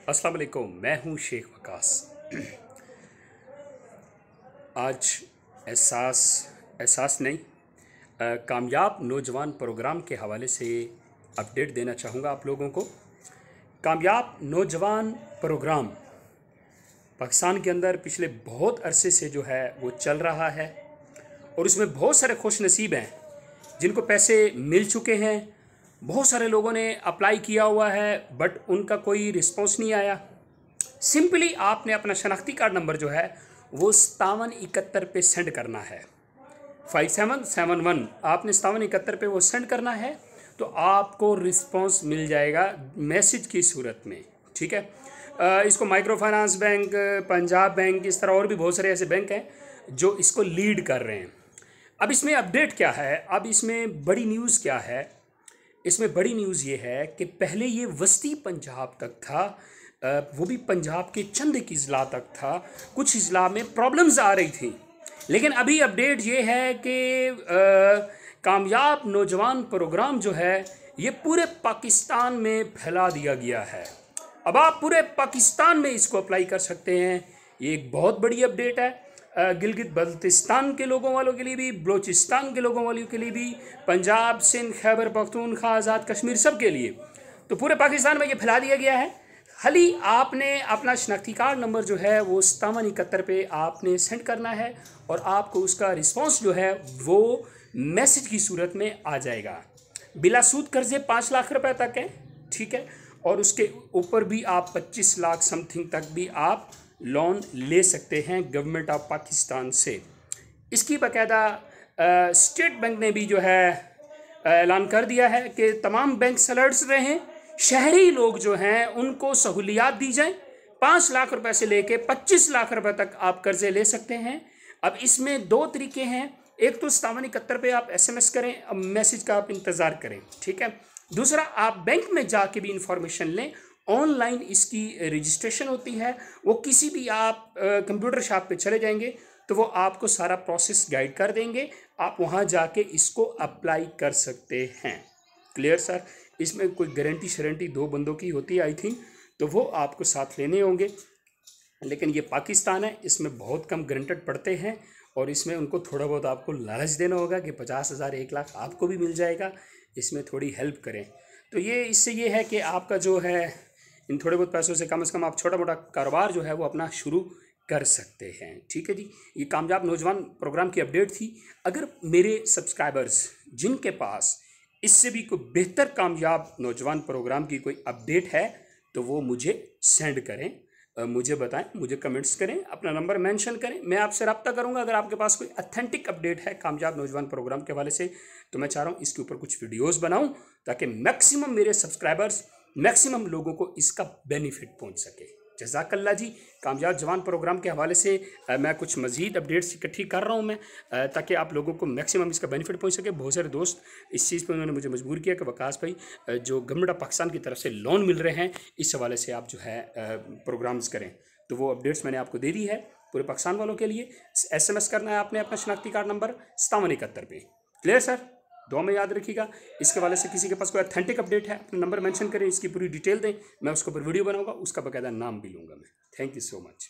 अस्सलाम वालेकुम, मैं हूँ शेख वकास। आज एहसास एहसास नहीं कामयाब नौजवान प्रोग्राम के हवाले से अपडेट देना चाहूँगा आप लोगों को। कामयाब नौजवान प्रोग्राम पाकिस्तान के अंदर पिछले बहुत अरसे से जो है वो चल रहा है और उसमें बहुत सारे खुश नसीब हैं जिनको पैसे मिल चुके हैं। बहुत सारे लोगों ने अप्लाई किया हुआ है बट उनका कोई रिस्पॉन्स नहीं आया। सिंपली आपने अपना शनाख्ती कार्ड नंबर जो है वो 5771 पे सेंड करना है। 5771 आपने 5771 पे वो सेंड करना है तो आपको रिस्पॉन्स मिल जाएगा मैसेज की सूरत में। ठीक है। इसको micro finance bank, Punjab bank, इस तरह और भी बहुत सारे ऐसे बैंक हैं जो इसको लीड कर रहे हैं। अब इसमें अपडेट क्या है, अब इसमें बड़ी न्यूज़ क्या है? इसमें बड़ी न्यूज़ ये है कि पहले ये वस्ती पंजाब तक था, वो भी पंजाब के चंद एक अजला तक था। कुछ अजला में प्रॉब्लम्स आ रही थी, लेकिन अभी अपडेट ये है कि कामयाब नौजवान प्रोग्राम जो है ये पूरे पाकिस्तान में फैला दिया गया है। अब आप पूरे पाकिस्तान में इसको अप्लाई कर सकते हैं। ये एक बहुत बड़ी अपडेट है गिलगित बल्तिस्तान के लोगों वालों के लिए भी, बलोचिस्तान के लोगों वालों के लिए भी, पंजाब, सिंध, खैबर पख्तूनख्वा, आज़ाद कश्मीर, सब के लिए। तो पूरे पाकिस्तान में ये फैला दिया गया है। खाली आपने अपना शनाख्ती कार्ड नंबर जो है वो 5771 पे आपने सेंड करना है और आपको उसका रिस्पॉन्स जो है वो मैसेज की सूरत में आ जाएगा। बिला सूद कर्जे 5 लाख रुपए तक है। ठीक है। और उसके ऊपर भी आप 25 लाख समथिंग तक भी आप लोन ले सकते हैं गवर्नमेंट ऑफ पाकिस्तान से। इसकी बाकायदा स्टेट बैंक ने भी जो है ऐलान कर दिया है कि तमाम बैंक अलर्ट्स रहें, शहरी लोग जो हैं उनको सहूलियात दी जाए। 5 लाख रुपए से लेके 25 लाख रुपए तक आप कर्जे ले सकते हैं। अब इसमें 2 तरीके हैं। एक तो 5771 पे आप SMS करें, अब मैसेज का आप इंतज़ार करें। ठीक है। दूसरा, आप बैंक में जाके भी इंफॉर्मेशन लें। ऑनलाइन इसकी रजिस्ट्रेशन होती है। वो किसी भी आप कंप्यूटर शॉप पे चले जाएंगे तो वो आपको सारा प्रोसेस गाइड कर देंगे। आप वहाँ जाके इसको अप्लाई कर सकते हैं। Clear sir? इसमें कोई गारंटी शरंटी 2 बंदों की होती है आई थिंक, तो वो आपको साथ लेने होंगे। लेकिन ये पाकिस्तान है, इसमें बहुत कम गारंटेड पड़ते हैं और इसमें उनको थोड़ा बहुत आपको लालच देना होगा कि 50,000 1 लाख आपको भी मिल जाएगा। इसमें थोड़ी हेल्प करें तो ये इससे ये है कि आपका जो है इन थोड़े बहुत पैसों से कम आप छोटा मोटा कारोबार जो है वो अपना शुरू कर सकते हैं। ठीक है जी। ये कामयाब नौजवान प्रोग्राम की अपडेट थी। अगर मेरे सब्सक्राइबर्स जिनके पास इससे भी कोई बेहतर कामयाब नौजवान प्रोग्राम की कोई अपडेट है तो वो मुझे सेंड करें, मुझे बताएं, मुझे कमेंट्स करें, अपना नंबर मेंशन करें। मैं आपसे रब्ता करूंगा। अगर आपके पास कोई ऑथेंटिक अपडेट है कामयाब नौजवान प्रोग्राम के हवाले से तो मैं चाह रहा हूँ इसके ऊपर कुछ वीडियोस बनाऊं ताकि मैक्सिमम मेरे सब्सक्राइबर्स, मैक्सिमम लोगों को इसका बेनिफिट पहुंच सके। जज़ाकल्ला जी। कामयाब जवान प्रोग्राम के हवाले से मैं कुछ मज़ीद अपडेट्स इकट्ठी कर रहा हूँ मैं, ताकि आप लोगों को मैक्सिमम इसका बेनिफिट पहुँच सके। बहुत सारे दोस्त इस चीज़ पर उन्होंने मुझे मजबूर किया कि वकास भाई जो गवर्नमेंट ऑफ पाकिस्तान की तरफ से लोन मिल रहे हैं इस हवाले से आप जो है प्रोग्राम्स करें। तो वो अपडेट्स मैंने आपको दे दी है पूरे पाकिस्तान वालों के लिए। SMS करना है आपने अपना शनाख्ती कार्ड नंबर 5771 पे। Clear sir? दुआ में याद रखिएगा। इसके वाले से किसी के पास कोई ऑथेंटिक अपडेट है अपना नंबर मेंशन करें, इसकी पूरी डिटेल दें, मैं उसके ऊपर वीडियो बनाऊंगा, उसका बाकायदा नाम भी लूँगा मैं। Thank you so much.